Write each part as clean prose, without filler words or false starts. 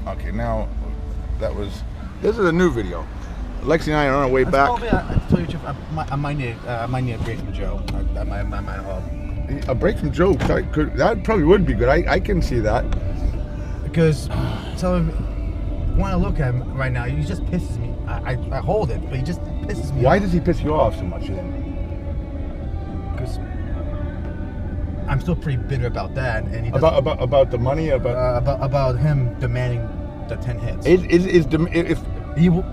Okay, now this is a new video. Alexy and I are on our way back. Probably, to tell you the truth, I might need a break from Joe. A break from Joe, that probably would be good. I can see that. Because when I look at him right now, he just pisses me. I hold it, but he just pisses me off. Why does he piss you off so much then? Because I'm still pretty bitter about that, and he about the money, about him demanding the 10 hits. If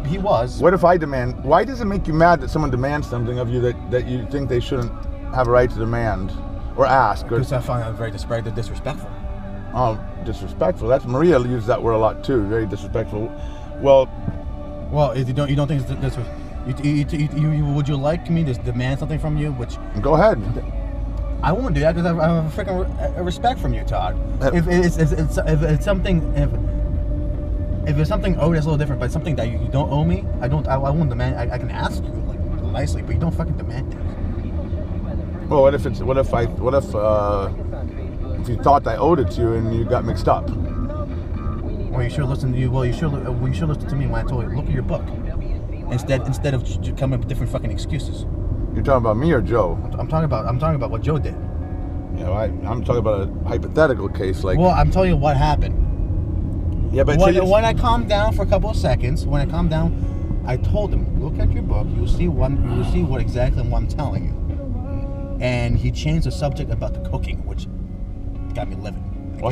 he was. What if I demand? Why does it make you mad that someone demands something of you that you think they shouldn't have a right to demand or ask? Because I find that very disrespectful. Oh, disrespectful. That's Maria uses that word a lot too. Very disrespectful. Well, if you don't think it's disrespectful, would you like me to demand something from you? Which go ahead. I won't do that because I have a freaking respect from you, Todd. If it's something if it's something owed, that's a little different. But something that you don't owe me, I won't demand. I can ask you like nicely, but you don't fucking demand things. Well, what if you thought I owed it to you and you got mixed up? Well, you should listen to you. Well, you should listen to me when I told you look at your book instead of coming up with different fucking excuses. You're talking about me or Joe? I'm talking about what Joe did. Yeah, I'm talking about a hypothetical case like. Well, I'm telling you what happened. Yeah, but when I calmed down for a couple of seconds, I told him, look at your book. You will see what exactly what I'm telling you. And he changed the subject about the cooking, which got me living. Well,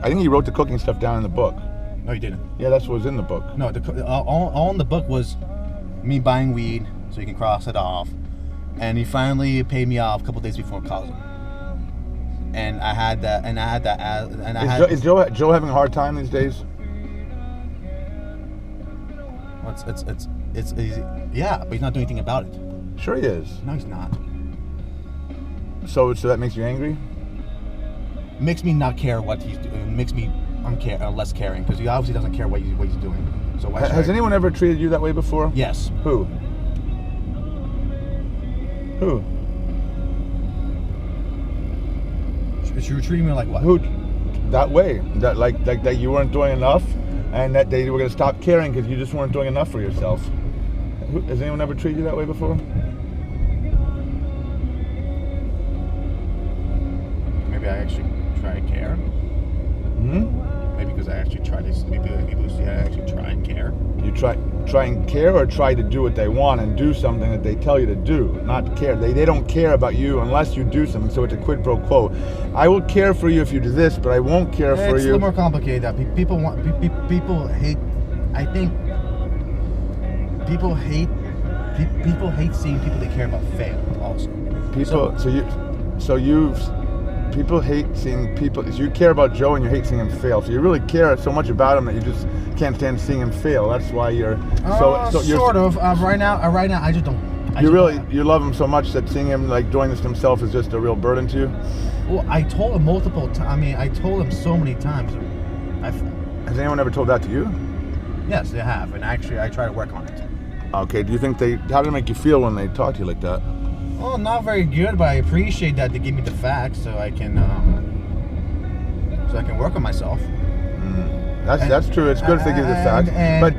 I think he wrote the cooking stuff down in the book. No, he didn't. Yeah, that's what was in the book. No, all in the book was me buying weed, so you can cross it off. And he finally paid me off a couple days before closing. And I had that. Is Joe having a hard time these days? Well, it's easy. Yeah, but he's not doing anything about it. Sure he is. No, he's not. So that makes you angry? Makes me not care what he's doing. Makes me less caring because he obviously doesn't care what he's doing. So why has anyone ever treated you that way before? Yes. Who? You were treating me like what? Who? That way. That you weren't doing enough, and that they were going to stop caring because you just weren't doing enough for yourself. Has anyone ever treated you that way before? Maybe I actually try to care. Maybe because I actually try to. Maybe I actually try and care. You try and care, or try to do what they want and do something that they tell you to do, not care. They don't care about you unless you do something. So it's a quid pro quo. I will care for you if you do this, but I won't care for you. It's a little more complicated. That people hate. I think people hate seeing people they care about fail. Also, people hate seeing people. You care about Joe and you hate seeing him fail. So you really care so much about him that you just can't stand seeing him fail. That's why you're sort of right now. I just don't. You love him so much that seeing him like doing this himself is just a real burden to you. Well, I told him multiple times. I mean, I told him so many times. Has anyone ever told that to you? Yes, they have, and actually, I try to work on it. Okay. Do you think how do they make you feel when they talk to you like that? Well, not very good, but I appreciate that they give me the facts so I can work on myself. That's true. It's good if they give you the facts.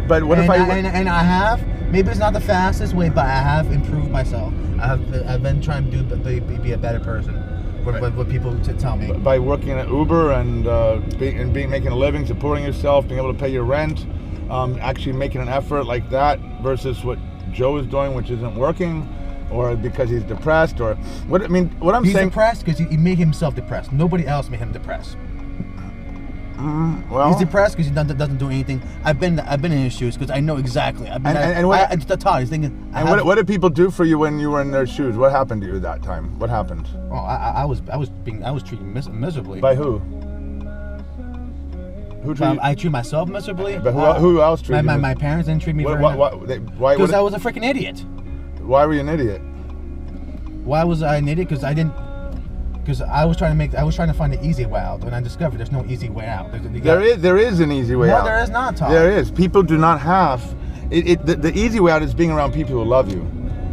But what if I have, maybe it's not the fastest way, but I have improved myself. I've been trying to be a better person. What people to tell me by working at Uber and making a living, supporting yourself, being able to pay your rent, actually making an effort like that versus what Joe is doing, which isn't working. Or because he's depressed, or what? I mean, what I'm saying. He's depressed because he made himself depressed. Nobody else made him depressed. Well, he's depressed because he doesn't do anything. I've been in his shoes because I know exactly. Todd is thinking. What did people do for you when you were in their shoes? What happened to you that time? What happened? Oh, I was treated miserably. By who? I treat myself miserably. But who else treated you? My parents didn't treat me very well. Why? Because I was a freaking idiot. Why were you an idiot? Why was I an idiot? Because I was trying to find the easy way out, and I discovered there's no easy way out. There is an easy way out. No, there is not, Tom. There is. People do not have it. The easy way out is being around people who love you.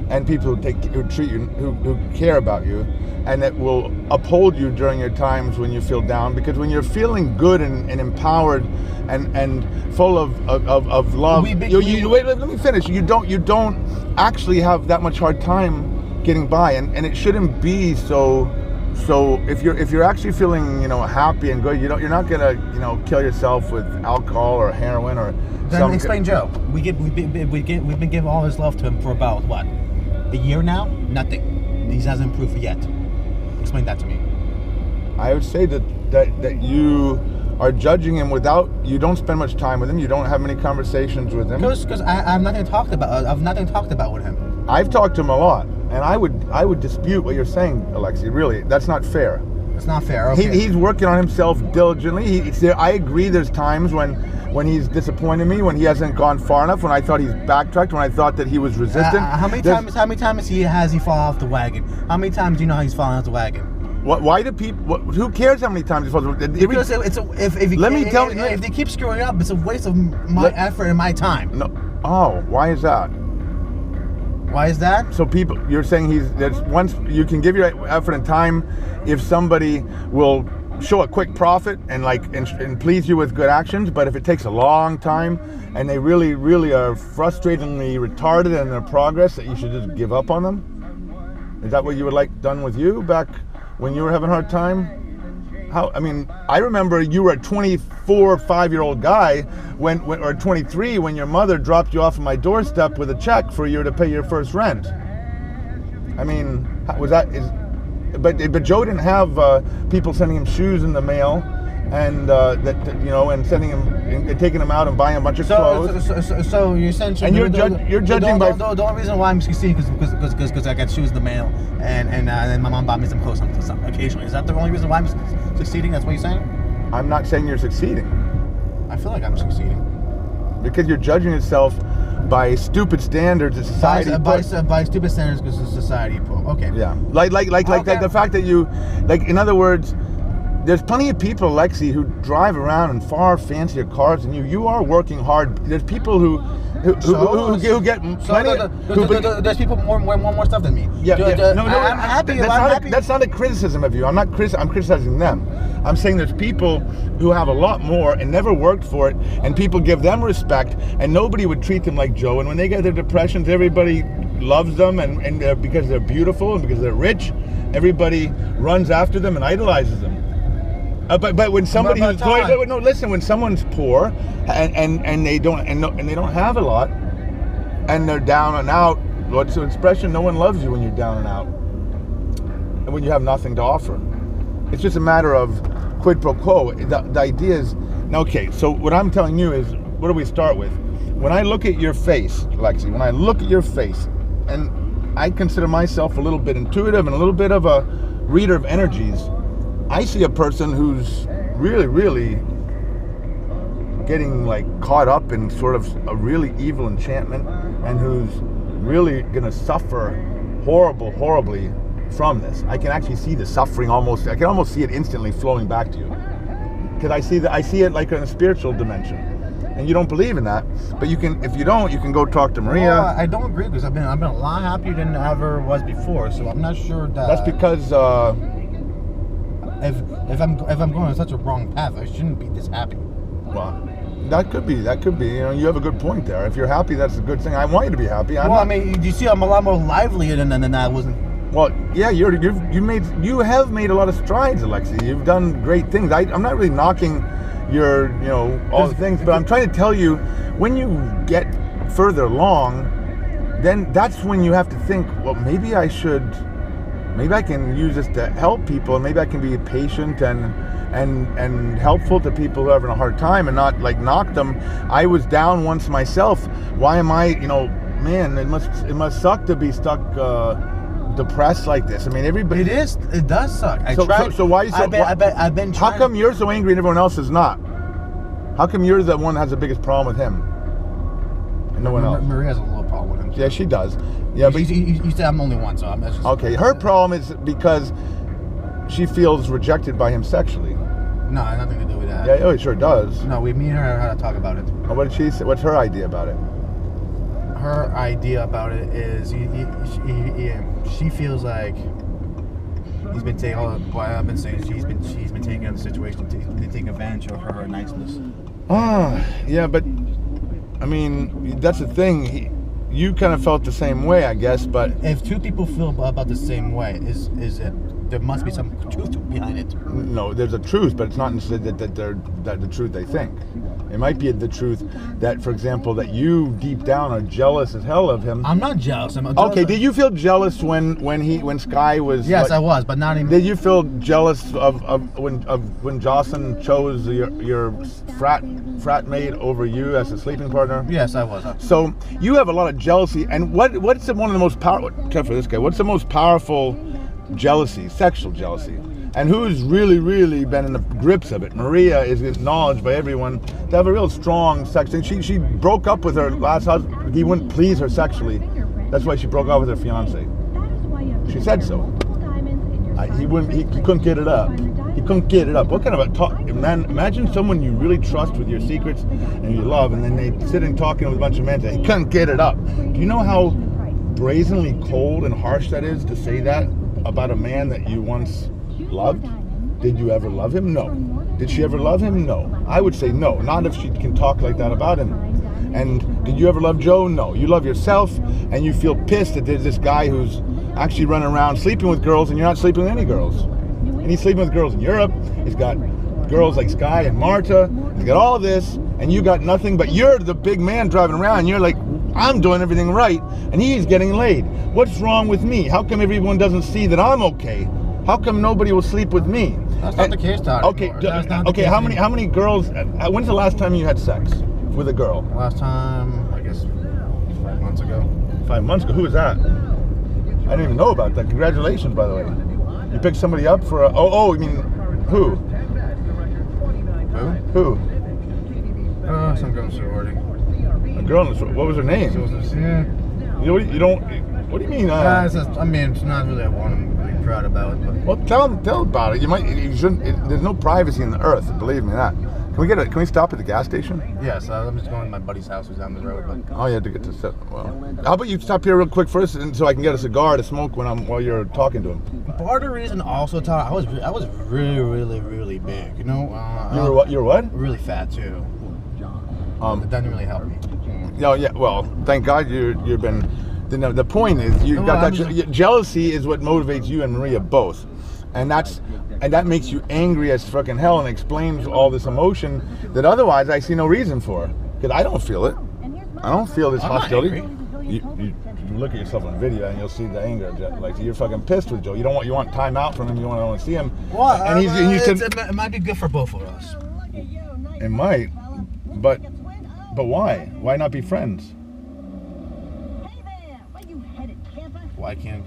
and people who treat you, who care about you, and that will uphold you during your times when you feel down. Because when you're feeling good and empowered and full of love, wait, let me finish. You don't actually have that much hard time getting by, and it shouldn't be so. So if you're actually feeling happy and good, you're not gonna kill yourself with alcohol or heroin or. Then explain Joe. We've been giving all his love to him for about what, a year now? Nothing. He hasn't improved yet. Explain that to me. I would say that you are judging him you don't spend much time with him. You don't have many conversations with him. Because I have nothing talked about. I've nothing talked about with him. I've talked to him a lot, and I would dispute what you're saying, Alexy. Really, that's not fair. It's not fair. Okay. He's working on himself diligently. I agree. There's times when he's disappointed me, when he hasn't gone far enough, when I thought he's backtracked, when I thought that he was resistant. How many times has he fallen off the wagon? How many times do you know how he's fallen off the wagon? Why do people? Who cares how many times he falls? Because if they keep screwing up, it's a waste of my effort and my time. No. Oh, why is that? Why is that? So you're saying once you can give your effort and time, if somebody will show a quick profit and please you with good actions, but if it takes a long time and they really, really are frustratingly retarded in their progress, that you should just give up on them? Is that what you would like done with you back when you were having a hard time? I remember you were a 24, 5-year-old guy or 23 when your mother dropped you off at my doorstep with a check for you to pay your first rent. But Joe didn't have people sending him shoes in the mail, and and sending him and taking him out and buying a bunch of clothes. So you're essentially and you're judging by the only reason why I'm succeeding because I got shoes in the mail and my mom bought me some clothes occasionally. Is that the only reason why I'm succeeding? That's what you're saying? I'm not saying you're succeeding. I feel like I'm succeeding because you're judging yourself by stupid standards that society by stupid standards because of society. Okay. Yeah. Like the fact that you, in other words, there's plenty of people, Alexy, who drive around in far fancier cars than you. You are working hard. There's people who get plenty. There's people more stuff than me. I'm happy. That's not a criticism of you. I'm criticizing them. I'm saying there's people who have a lot more and never worked for it, and people give them respect, and nobody would treat them like Joe. And when they get their depressions, everybody loves them, and because they're beautiful and because they're rich, everybody runs after them and idolizes them. But when somebody who's when someone's poor and they don't have a lot and they're down and out, what's the expression? No one loves you when you're down and out, and when you have nothing to offer. It's just a matter of quid pro quo. The idea is okay. So what I'm telling you is, what do we start with? When I look at your face, Alexy, when I look at your face, and I consider myself a little bit intuitive and a little bit of a reader of energies, I see a person who's really, really getting caught up in sort of a really evil enchantment, and who's really gonna suffer horribly from this. I can actually see the suffering I can almost see it instantly flowing back to you. Because I see it like in a spiritual dimension. And you don't believe in that, but if you don't, you can go talk to Maria. Well, I don't agree, because I've been a lot happier than I ever was before, so I'm not sure that. That's because if I'm going on such a wrong path, I shouldn't be this happy. Well, that could be. You have a good point there. If you're happy, that's a good thing. I want you to be happy. You see, I'm a lot more lively than I wasn't. Well, yeah, you have made a lot of strides, Alexy. You've done great things. I'm not really knocking your, all the things, but I'm trying to tell you, when you get further along, then that's when you have to think, well, maybe I can use this to help people, and maybe I can be patient and helpful to people who are having a hard time, and not knock them. I was down once myself. Why am I, man, it must suck to be stuck depressed like this. Everybody. It does suck. So why are you so? I've been trying. How come you're so angry and everyone else is not? How come you're the one that has the biggest problem with him, and no one else? Maria has a little problem with him. Yeah, she does. Yeah, but you said I'm only one, so I'm just okay. Her problem is because she feels rejected by him sexually. No, it has nothing to do with that. Yeah, oh, it sure does. No, me and her had to talk about it. What did she say? What's her idea about it? her idea about it is she feels like he's been taking all what I've been saying. She's been taking the situation, taking advantage of her niceness. Yeah, but I mean that's the thing. You kind of felt the same way, I guess. But if two people feel about the same way, is it? There must be some truth behind it. No, there's a truth, but it's not necessarily that the truth they think. It might be the truth that, for example, that you deep down are jealous as hell of him. I'm not jealous. Okay, did you feel jealous when Sky was? Yes, I was, but not even. Did you feel jealous of when Jocelyn chose your frat mate over you as a sleeping partner? Yes, I was. So you have a lot of jealousy, and what's one of the most powerful? Except for this guy, what's the most powerful jealousy? Sexual jealousy. And who's really been in the grips of it? Maria is acknowledged by everyone to have a real strong sex thing. She broke up with her last husband. He wouldn't please her sexually. That's why she broke up with her fiance. She said so. He couldn't get it up. He couldn't get it up. What kind of a talk, man? Imagine someone you really trust with your secrets and you love, and then they sit and talking with a bunch of men. Say, he couldn't get it up. Do you know how brazenly cold and harsh that is to say that about a man that you once loved? Did you ever love him? No. Did she ever love him? No. I would say no. Not if she can talk like that about him. And did you ever love Joe? No. You love yourself, and you feel pissed that there's this guy who's actually running around sleeping with girls, and you're not sleeping with any girls. And he's sleeping with girls in Europe. He's got girls like Sky and Marta. He's got all this, and you got nothing, but you're the big man driving around. You're like, I'm doing everything right, and he's getting laid. What's wrong with me? How come everyone doesn't see that I'm okay? How come nobody will sleep with me? That's not the case, Todd. Okay. How many girls? When's the last time you had sex with a girl? Last time, I guess, 5 months ago. 5 months ago. Who was that? I didn't even know about that. Congratulations, by the way. You picked somebody up for a... Oh, you mean who? Who? Some girl in sorority. A girl in sorority. What was her name? You don't. What do you mean? It's not really one I'm really proud about. But. Well, tell about it. You shouldn't. There's no privacy on the earth. Believe me that. Can we stop at the gas station? Yes, I'm just going to my buddy's house who's down the road. But. Oh, you had to get to well. How about you stop here real quick first, and so I can get a cigar to smoke while you're talking to him. Part of the reason also, Todd, I was really big. You know. You were what? You're what? Really fat too. It doesn't really help me. No, yeah. Well, thank God you've been. The point is you got that jealousy is what motivates you and Maria both, and that makes you angry as fucking hell and explains all this emotion that otherwise I see no reason for, because I don't feel it. I don't feel this hostility. You look at yourself on video and you'll see the anger. Like you're fucking pissed with Joe. You want time out from him. You want to see him. Well, and it might be good for both of us. It might, but why? Why not be friends? Why can't?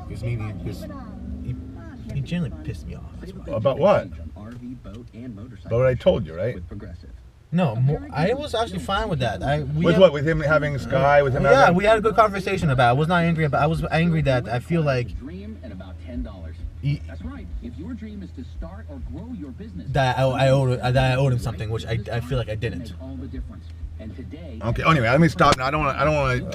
Because he generally pissed me off. About what? About what I told you, right? No, I was actually fine with that. With him having Sky? With him? Yeah, we had a good conversation about it. I was not angry about. I was angry that I feel like. That's right. If your dream is to start or grow your business, that I owed him something, which I feel like I didn't. Okay. Anyway, let me stop now. I don't want to.